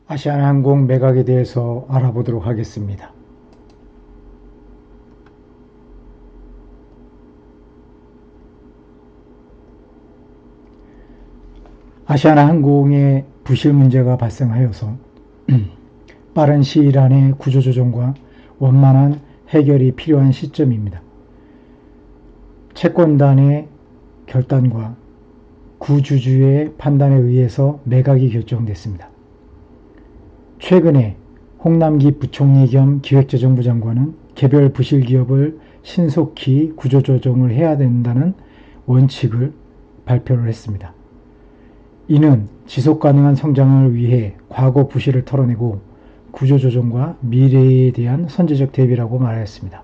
아시아나항공 매각에 대해서 알아보도록 하겠습니다. 아시아나항공에 부실 문제가 발생하여서 빠른 시일 안에 구조조정과 원만한 해결이 필요한 시점입니다. 채권단의 결단과 구주주의 판단에 의해서 매각이 결정됐습니다. 최근에 홍남기 부총리 겸 기획재정부 장관은 개별 부실 기업을 신속히 구조조정을 해야 된다는 원칙을 발표를 했습니다. 이는 지속가능한 성장을 위해 과거 부실을 털어내고 구조조정과 미래에 대한 선제적 대비라고 말하였습니다.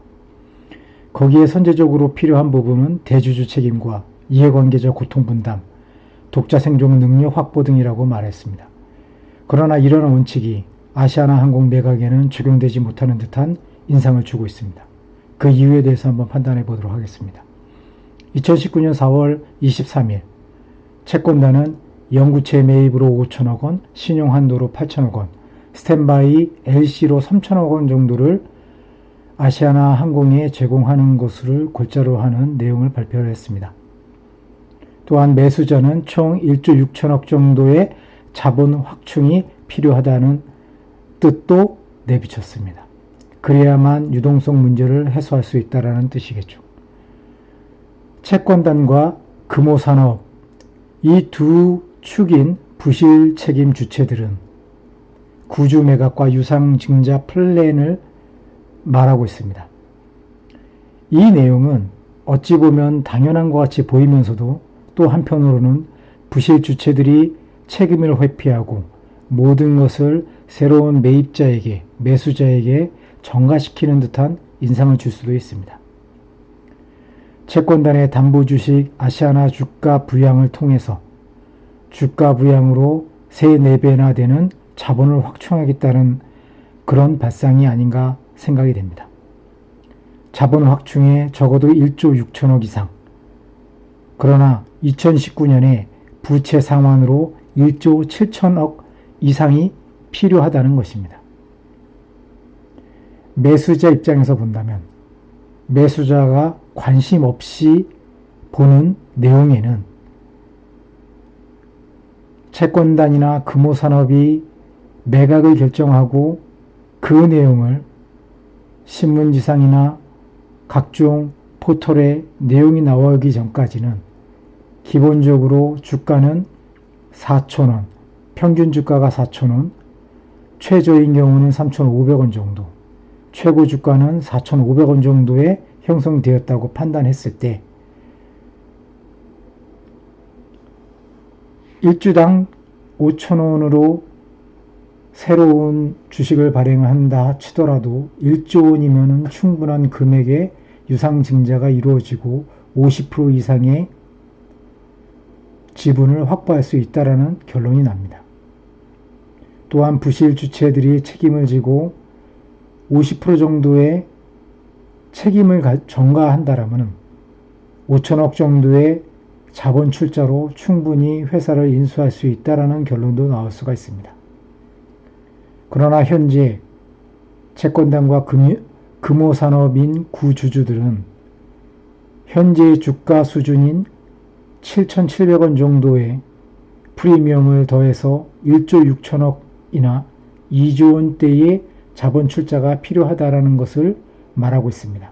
거기에 선제적으로 필요한 부분은 대주주 책임과 이해관계자 고통분담, 독자 생존 능력 확보 등이라고 말했습니다. 그러나 이런 원칙이 아시아나항공 매각에는 적용되지 못하는 듯한 인상을 주고 있습니다. 그 이유에 대해서 한번 판단해 보도록 하겠습니다. 2019년 4월 23일 채권단은 영구채 매입으로 5천억 원, 신용한도로 8천억 원, 스탠바이 LC로 3천억 원 정도를 아시아나항공에 제공하는 것을 골자로 하는 내용을 발표를 했습니다. 또한 매수자는 총 1조 6천억 정도의 자본 확충이 필요하다는 뜻도 내비쳤습니다. 그래야만 유동성 문제를 해소할 수 있다는 뜻이겠죠. 채권단과 금호산업, 이 두 축인 부실 책임 주체들은 구주 매각과 유상증자 플랜을 말하고 있습니다. 이 내용은 어찌 보면 당연한 것 같이 보이면서도 또 한편으로는 부실 주체들이 책임을 회피하고 모든 것을 새로운 매입자에게, 매수자에게 전가시키는 듯한 인상을 줄 수도 있습니다. 채권단의 담보주식 아시아나 주가 부양을 통해서 주가 부양으로 3, 4배나 되는 자본을 확충하겠다는 그런 발상이 아닌가 생각이 됩니다. 자본 확충에 적어도 1조 6천억 이상, 그러나 2019년에 부채 상환으로 1조 7천억 이상이 필요하다는 것입니다. 매수자 입장에서 본다면 매수자가 관심 없이 보는 내용에는 채권단이나 금호산업이 매각을 결정하고 그 내용을 신문지상이나 각종 포털에 내용이 나오기 전까지는 기본적으로 주가는 4,000원, 평균 주가가 4,000원, 최저인 경우는 3,500원 정도, 최고 주가는 4,500원 정도에 형성되었다고 판단했을 때 1주당 5,000원으로 새로운 주식을 발행한다 치더라도 1조 원이면 충분한 금액의 유상증자가 이루어지고 50% 이상의 지분을 확보할 수 있다는 결론이 납니다. 또한 부실 주체들이 책임을 지고 50% 정도의 책임을 전가한다면 5천억 정도의 자본 출자로 충분히 회사를 인수할 수 있다는 결론도 나올 수가 있습니다. 그러나 현재 채권단과 금호산업인 구주주들은 현재의 주가 수준인 7,700원 정도의 프리미엄을 더해서 1조 6천억이나 2조 원대의 자본 출자가 필요하다는 것을 말하고 있습니다.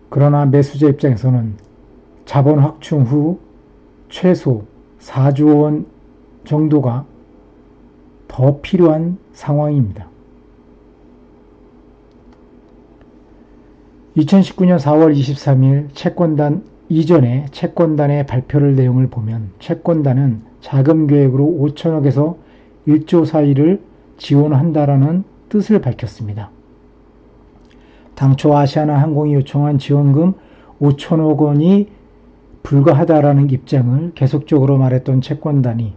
그러나 매수자 입장에서는 자본 확충 후 최소 4조 원 정도가 더 필요한 상황입니다. 2019년 4월 23일 채권단 이전에 채권단의 발표를 내용을 보면 채권단은 자금 계획으로 5천억에서 1조 사이를 지원한다라는 뜻을 밝혔습니다. 당초 아시아나항공이 요청한 지원금 5천억 원이 불가하다라는 입장을 계속적으로 말했던 채권단이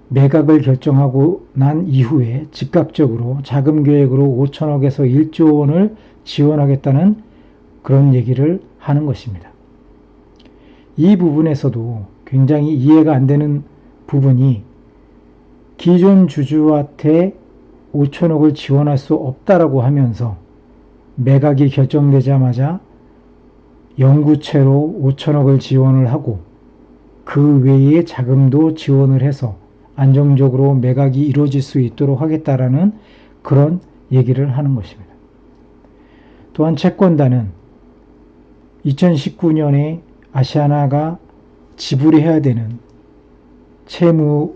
매각을 결정하고 난 이후에 즉각적으로 자금 계획으로 5천억에서 1조 원을 지원하겠다는 그런 얘기를 하는 것입니다. 이 부분에서도 굉장히 이해가 안 되는 부분이 기존 주주한테 5천억을 지원할 수 없다라고 하면서 매각이 결정되자마자 영구채로 5천억을 지원을 하고 그 외에 자금도 지원을 해서 안정적으로 매각이 이루어질 수 있도록 하겠다라는 그런 얘기를 하는 것입니다. 또한 채권단은 2019년에 아시아나가 지불해야 되는 채무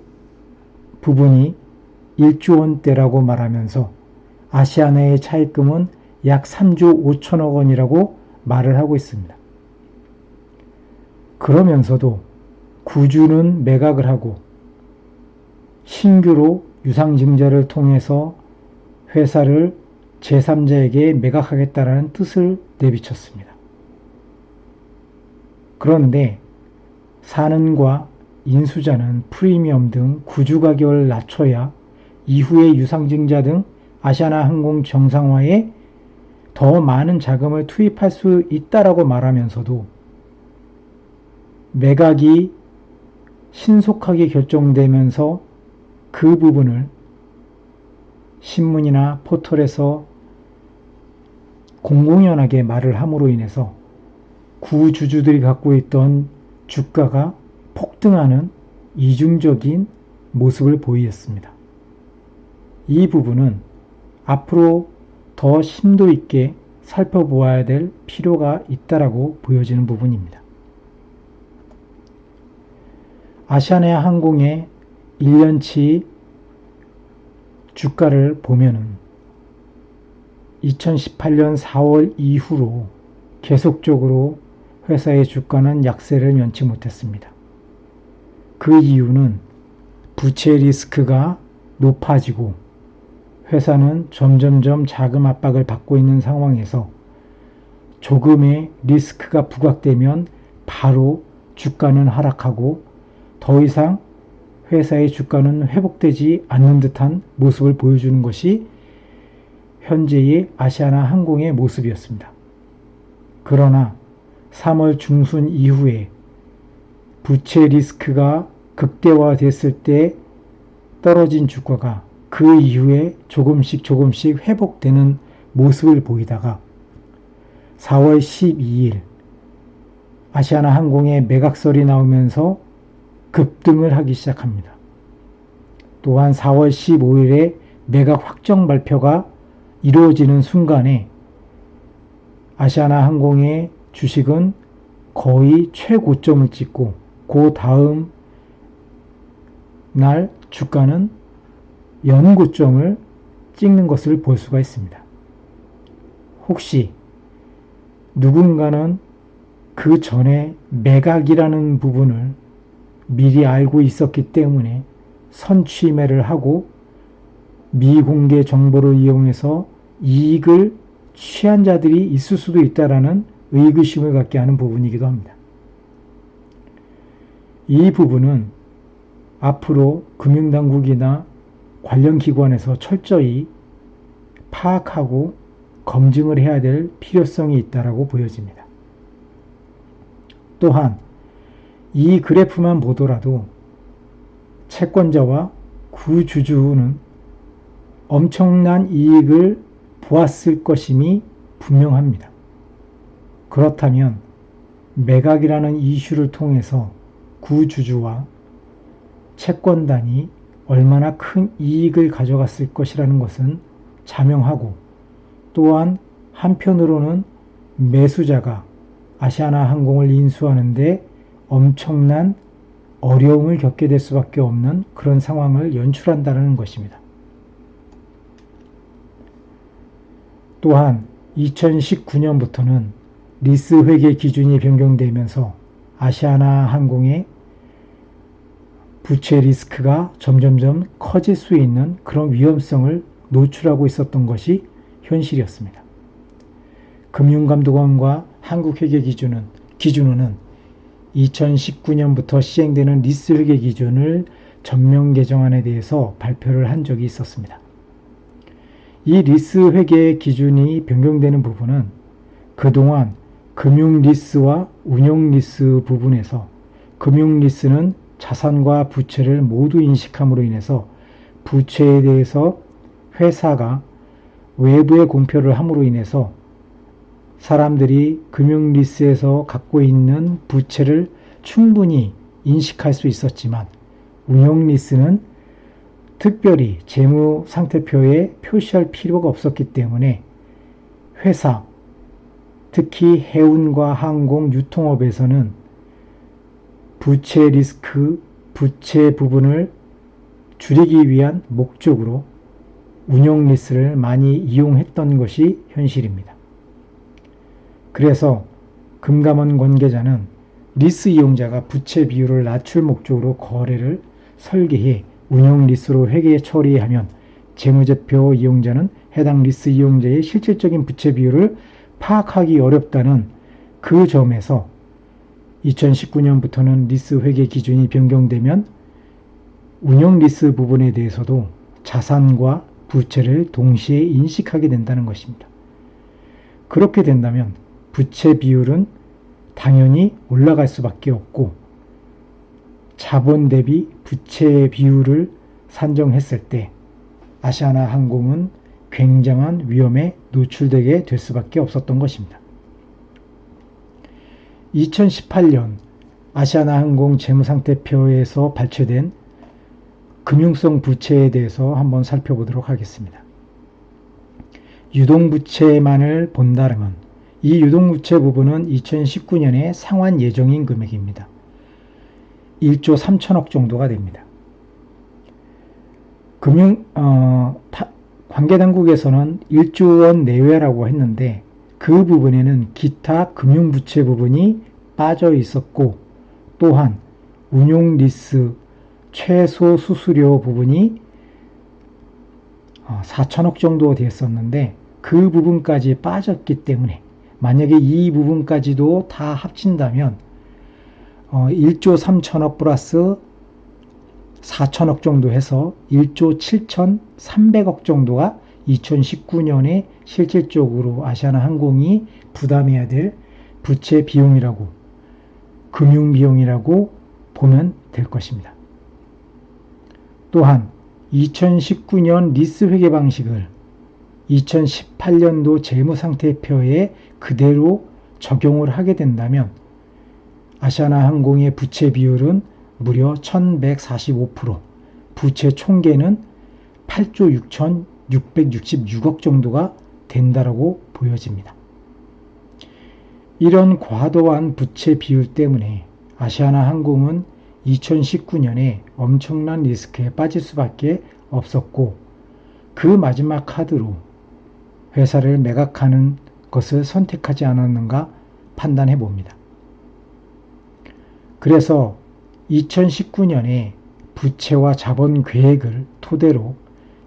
부분이 1조 원대라고 말하면서 아시아나의 차입금은 약 3조 5천억 원이라고 말을 하고 있습니다. 그러면서도 구주는 매각을 하고 신규로 유상증자를 통해서 회사를 제3자에게 매각하겠다라는 뜻을 내비쳤습니다. 그런데 산은과 인수자는 프리미엄 등 구주 가격을 낮춰야 이후에 유상증자 등 아시아나항공 정상화에 더 많은 자금을 투입할 수 있다라고 말하면서도 매각이 신속하게 결정되면서 그 부분을 신문이나 포털에서 공공연하게 말을 함으로 인해서 구주주들이 갖고 있던 주가가 폭등하는 이중적인 모습을 보였습니다. 이 부분은 앞으로 더 심도 있게 살펴보아야 될 필요가 있다라고 보여지는 부분입니다. 아시아나항공의 1년치 주가를 보면은 2018년 4월 이후로 계속적으로 회사의 주가는 약세를 면치 못했습니다. 그 이유는 부채 리스크가 높아지고 회사는 점점점 자금 압박을 받고 있는 상황에서 조금의 리스크가 부각되면 바로 주가는 하락하고 더 이상 회사의 주가는 회복되지 않는 듯한 모습을 보여주는 것이 현재의 아시아나항공의 모습이었습니다. 그러나 3월 중순 이후에 부채 리스크가 극대화됐을 때 떨어진 주가가 그 이후에 조금씩 회복되는 모습을 보이다가 4월 12일 아시아나항공의 매각설이 나오면서 급등을 하기 시작합니다. 또한 4월 15일에 매각 확정 발표가 이루어지는 순간에 아시아나항공의 주식은 거의 최고점을 찍고 그 다음 날 주가는 연고점을 찍는 것을 볼 수가 있습니다. 혹시 누군가는 그 전에 매각이라는 부분을 미리 알고 있었기 때문에 선취매를 하고 미공개 정보를 이용해서 이익을 취한 자들이 있을 수도 있다라는 의구심을 갖게 하는 부분이기도 합니다. 이 부분은 앞으로 금융당국이나 관련 기관에서 철저히 파악하고 검증을 해야 될 필요성이 있다고 보여집니다. 또한 이 그래프만 보더라도 채권자와 구주주는 엄청난 이익을 보았을 것임이 분명합니다. 그렇다면 매각이라는 이슈를 통해서 구주주와 채권단이 얼마나 큰 이익을 가져갔을 것이라는 것은 자명하고, 또한 한편으로는 매수자가 아시아나항공을 인수하는데 엄청난 어려움을 겪게 될 수밖에 없는 그런 상황을 연출한다는 것입니다. 또한 2019년부터는 리스 회계 기준이 변경되면서 아시아나항공의 부채 리스크가 점점점 커질 수 있는 그런 위험성을 노출하고 있었던 것이 현실이었습니다. 금융감독원과 한국회계기준은 2019년부터 시행되는 리스 회계 기준을 전면 개정안에 대해서 발표를 한 적이 있었습니다. 이 리스 회계 기준이 변경되는 부분은 그동안 금융 리스와 운용 리스 부분에서 금융 리스는 자산과 부채를 모두 인식함으로 인해서 부채에 대해서 회사가 외부에 공표를 함으로 인해서 사람들이 금융리스에서 갖고 있는 부채를 충분히 인식할 수 있었지만 운용리스는 특별히 재무상태표에 표시할 필요가 없었기 때문에 회사, 특히 해운과 항공, 유통업에서는 부채 리스크, 부채 부분을 줄이기 위한 목적으로 운용리스를 많이 이용했던 것이 현실입니다. 그래서 금감원 관계자는 리스 이용자가 부채 비율을 낮출 목적으로 거래를 설계해 운용리스로 회계 처리하면 재무제표 이용자는 해당 리스 이용자의 실질적인 부채 비율을 파악하기 어렵다는 그 점에서 2019년부터는 리스 회계 기준이 변경되면 운용리스 부분에 대해서도 자산과 부채를 동시에 인식하게 된다는 것입니다. 그렇게 된다면 부채 비율은 당연히 올라갈 수밖에 없고 자본 대비 부채 비율을 산정했을 때 아시아나항공은 굉장한 위험에 노출되게 될 수밖에 없었던 것입니다. 2018년 아시아나항공 재무상태표에서 발췌된 금융성 부채에 대해서 한번 살펴보도록 하겠습니다. 유동부채만을 본다면 이 유동부채 부분은 2019년에 상환 예정인 금액입니다. 1조 3천억 정도가 됩니다. 관계당국에서는 1조 원 내외라고 했는데 그 부분에는 기타 금융부채 부분이 빠져 있었고 또한 운용리스 최소 수수료 부분이 4천억 정도 되었었는데 그 부분까지 빠졌기 때문에 만약에 이 부분까지도 다 합친다면 1조 3천억 플러스 4천억 정도 해서 1조 7,300억 정도가 2019년에 실질적으로 아시아나항공이 부담해야 될 부채 비용이라고 금융비용이라고 보면 될 것입니다. 또한 2019년 리스 회계 방식을 2018년도 재무상태표에 그대로 적용을 하게 된다면 아시아나항공의 부채 비율은 무려 1145%, 부채 총계는 8조 6,666억 정도가 된다라고 보여집니다. 이런 과도한 부채 비율 때문에 아시아나항공은 2019년에 엄청난 리스크에 빠질 수밖에 없었고 그 마지막 카드로 회사를 매각하는 것을 선택하지 않았는가 판단해 봅니다. 그래서 2019년에 부채와 자본 계획을 토대로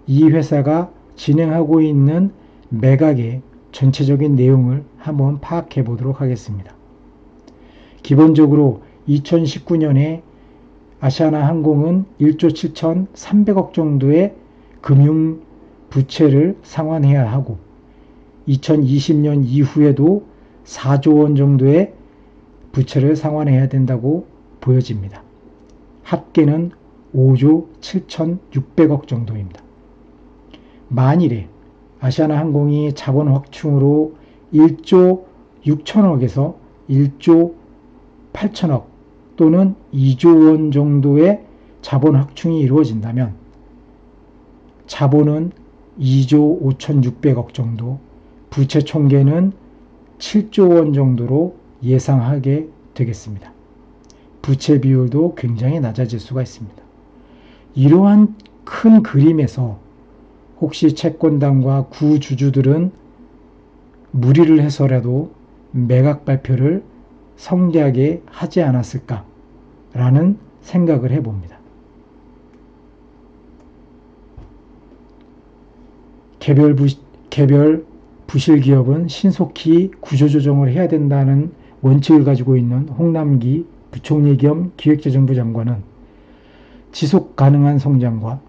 이 회사가 진행하고 있는 매각의 전체적인 내용을 한번 파악해 보도록 하겠습니다. 기본적으로 2019년에 아시아나항공은 1조 7,300억 정도의 금융 부채를 상환해야 하고 2020년 이후에도 4조 원 정도의 부채를 상환해야 된다고 보여집니다. 합계는 5조 7,600억 정도입니다. 만일에 아시아나항공이 자본 확충으로 1조 6천억에서 1조 8천억 또는 2조 원 정도의 자본 확충이 이루어진다면 자본은 2조 5,600억 정도, 부채 총계는 7조 원 정도로 예상하게 되겠습니다. 부채 비율도 굉장히 낮아질 수가 있습니다. 이러한 큰 그림에서 혹시 채권단과 구주주들은 무리를 해서라도 매각 발표를 성대하게 하지 않았을까라는 생각을 해봅니다. 개별 부실 기업은 신속히 구조조정을 해야 된다는 원칙을 가지고 있는 홍남기 부총리 겸 기획재정부 장관은 지속 가능한 성장과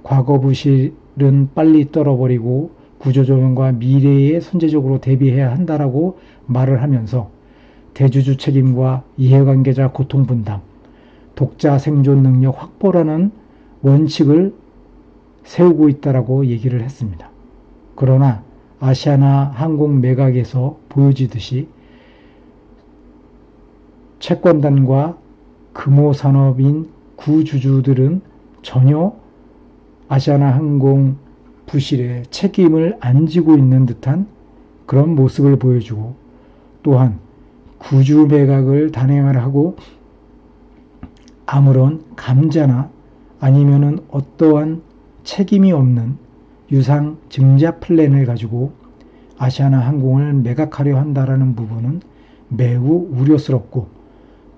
과거 부실은 빨리 떨어버리고 구조조정과 미래에 선제적으로 대비해야 한다라고 말을 하면서 대주주 책임과 이해관계자 고통 분담, 독자 생존 능력 확보라는 원칙을 세우고 있다라고 얘기를 했습니다. 그러나 아시아나 항공 매각에서 보여지듯이 채권단과 금호산업인 구주주들은 전혀 아시아나 항공 부실에 책임을 안 지고 있는 듯한 그런 모습을 보여주고, 또한 구주 매각을 단행을 하고 아무런 감자나 아니면은 어떠한 책임이 없는 유상 증자 플랜을 가지고 아시아나 항공을 매각하려 한다라는 부분은 매우 우려스럽고,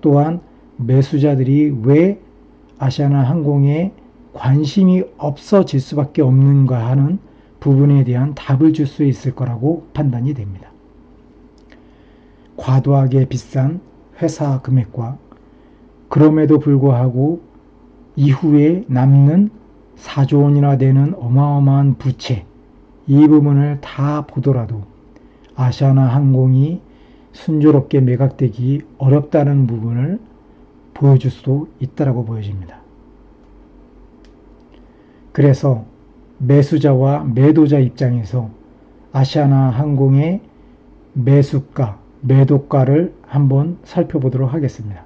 또한 매수자들이 왜 아시아나 항공에 관심이 없어질 수밖에 없는가 하는 부분에 대한 답을 줄 수 있을 거라고 판단이 됩니다. 과도하게 비싼 회사 금액과 그럼에도 불구하고 이후에 남는 4조 원이나 되는 어마어마한 부채, 이 부분을 다 보더라도 아시아나 항공이 순조롭게 매각되기 어렵다는 부분을 보여줄 수도 있다고 보여집니다. 그래서 매수자와 매도자 입장에서 아시아나 항공의 매수가, 매도가를 한번 살펴보도록 하겠습니다.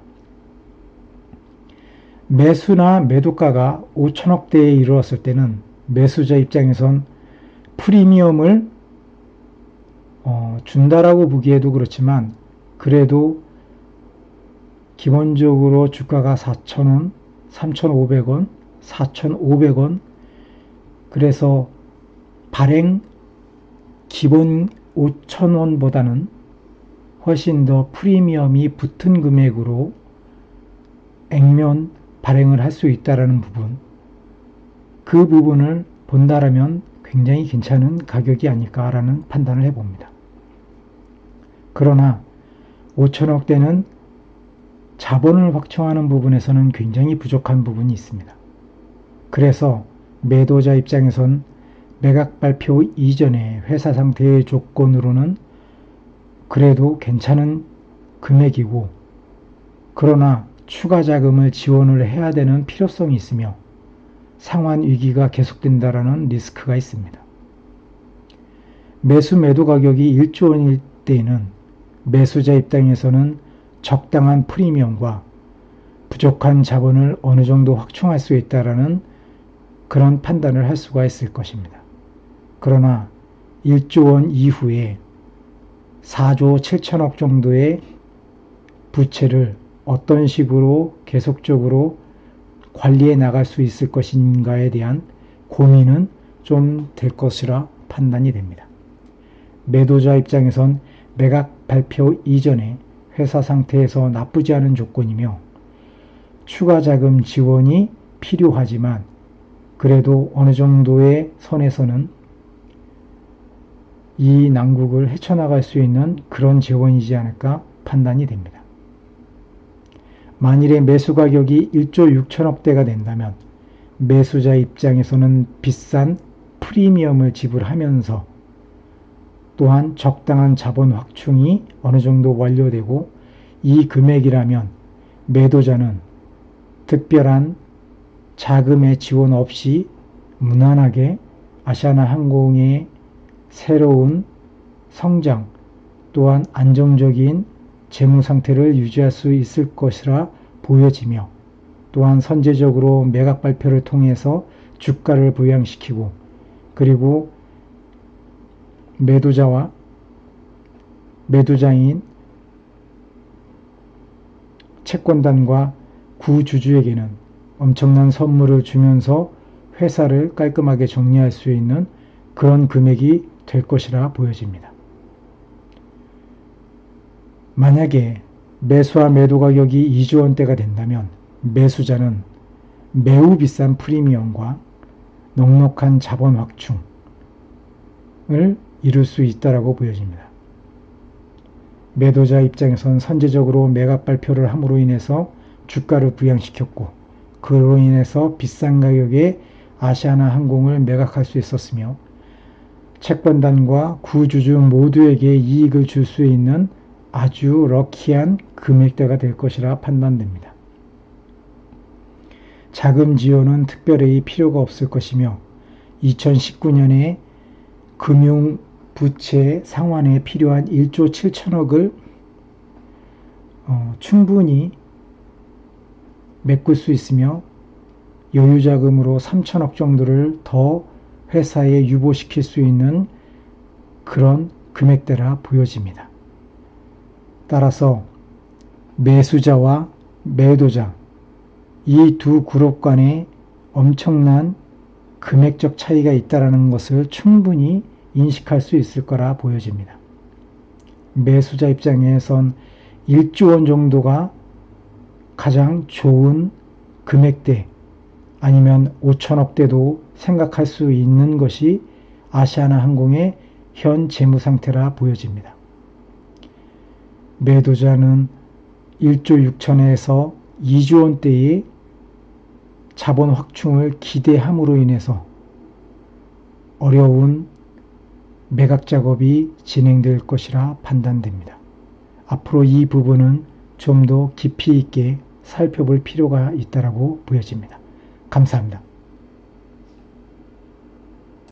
매수나 매도가가 5천억대에 이르렀을 때는 매수자 입장에선 프리미엄을 준다라고 보기에도 그렇지만, 그래도 기본적으로 주가가 4,000원, 3,500원, 4,500원, 그래서 발행 기본 5,000원보다는 훨씬 더 프리미엄이 붙은 금액으로 액면 발행을 할 수 있다는 부분, 그 부분을 본다라면 굉장히 괜찮은 가격이 아닐까라는 판단을 해봅니다. 그러나 5천억대는 자본을 확충하는 부분에서는 굉장히 부족한 부분이 있습니다. 그래서 매도자 입장에선 매각 발표 이전에 회사 상태의 조건으로는 그래도 괜찮은 금액이고, 그러나 추가 자금을 지원을 해야 되는 필요성이 있으며 상환 위기가 계속된다라는 리스크가 있습니다. 매수 매도 가격이 1조 원일 때에는 매수자 입장에서는 적당한 프리미엄과 부족한 자본을 어느 정도 확충할 수 있다라는 그런 판단을 할 수가 있을 것입니다. 그러나 1조 원 이후에 4조 7천억 정도의 부채를 어떤 식으로 계속적으로 관리해 나갈 수 있을 것인가에 대한 고민은 좀 될 것이라 판단이 됩니다. 매도자 입장에선 매각 발표 이전에 회사 상태에서 나쁘지 않은 조건이며 추가 자금 지원이 필요하지만 그래도 어느 정도의 선에서는 이 난국을 헤쳐나갈 수 있는 그런 재원이지 않을까 판단이 됩니다. 만일에 매수 가격이 1조 6천억대가 된다면 매수자 입장에서는 비싼 프리미엄을 지불하면서 또한 적당한 자본 확충이 어느 정도 완료되고, 이 금액이라면 매도자는 특별한 자금의 지원 없이 무난하게 아시아나 항공의 새로운 성장 또한 안정적인 재무 상태를 유지할 수 있을 것이라 보여지며, 또한 선제적으로 매각 발표를 통해서 주가를 부양시키고, 그리고 매도자인 채권단과 구주주에게는 엄청난 선물을 주면서 회사를 깔끔하게 정리할 수 있는 그런 금액이 될 것이라 보여집니다. 만약에 매수와 매도 가격이 2조 원대가 된다면 매수자는 매우 비싼 프리미엄과 넉넉한 자본 확충을 이룰 수 있다고 보여집니다. 매도자 입장에선 선제적으로 매각 발표를 함으로 인해서 주가를 부양시켰고, 그로 인해서 비싼 가격에 아시아나 항공을 매각할 수 있었으며 채권단과 구주주 모두에게 이익을 줄 수 있는 아주 럭키한 금액대가 될 것이라 판단됩니다. 자금 지원은 특별히 필요가 없을 것이며 2019년에 금융부채 상환에 필요한 1조 7천억을 충분히 메꿀 수 있으며 여유자금으로 3천억 정도를 더 회사에 유보시킬 수 있는 그런 금액대라 보여집니다. 따라서 매수자와 매도자, 이 두 그룹 간에 엄청난 금액적 차이가 있다는 것을 충분히 인식할 수 있을 거라 보여집니다. 매수자 입장에선 1조 원 정도가 가장 좋은 금액대, 아니면 5천억대도 생각할 수 있는 것이 아시아나항공의 현 재무 상태라 보여집니다. 매도자는 1조 6천에서 2조 원대의 자본 확충을 기대함으로 인해서 어려운 매각 작업이 진행될 것이라 판단됩니다. 앞으로 이 부분은 좀 더 깊이 있게 살펴볼 필요가 있다고 보여집니다. 감사합니다.